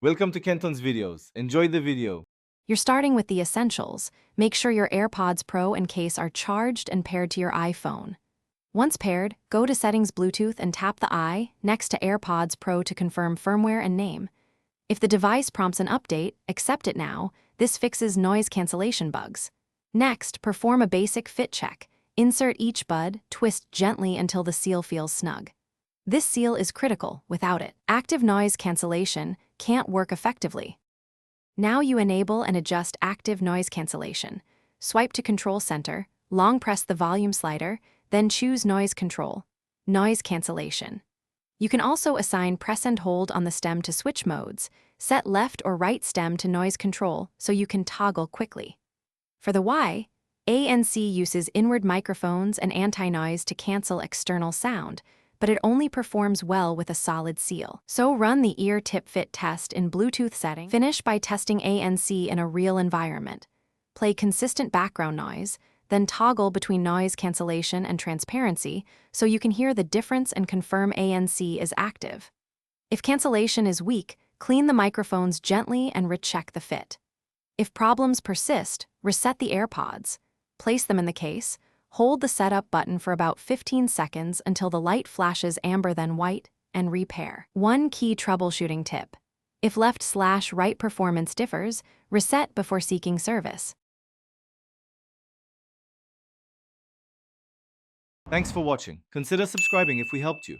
Welcome to Kenton's videos. Enjoy the video. You're starting with the essentials. Make sure your AirPods Pro and case are charged and paired to your iPhone. Once paired, go to Settings Bluetooth and tap the I next to AirPods Pro to confirm firmware and name. If the device prompts an update, accept it now. This fixes noise cancellation bugs. Next, perform a basic fit check. Insert each bud, twist gently until the seal feels snug. This seal is critical. Without it, active noise cancellation can't work effectively. Now you enable and adjust active noise cancellation. Swipe to Control Center, long press the volume slider, then choose Noise Control, Noise Cancellation. You can also assign press and hold on the stem to switch modes. Set left or right stem to noise control so you can toggle quickly. For the Y, ANC uses inward microphones and anti-noise to cancel external sound, but it only performs well with a solid seal. So run the ear tip fit test in Bluetooth settings. Finish by testing ANC in a real environment. Play consistent background noise, then toggle between noise cancellation and transparency so you can hear the difference and confirm ANC is active. If cancellation is weak, clean the microphones gently and recheck the fit. If problems persist, reset the AirPods. Place them in the case. Hold the setup button for about 15 seconds until the light flashes amber then white, and repair. One key troubleshooting tip. If left/right performance differs, reset before seeking service. Thanks for watching. Consider subscribing if we helped you.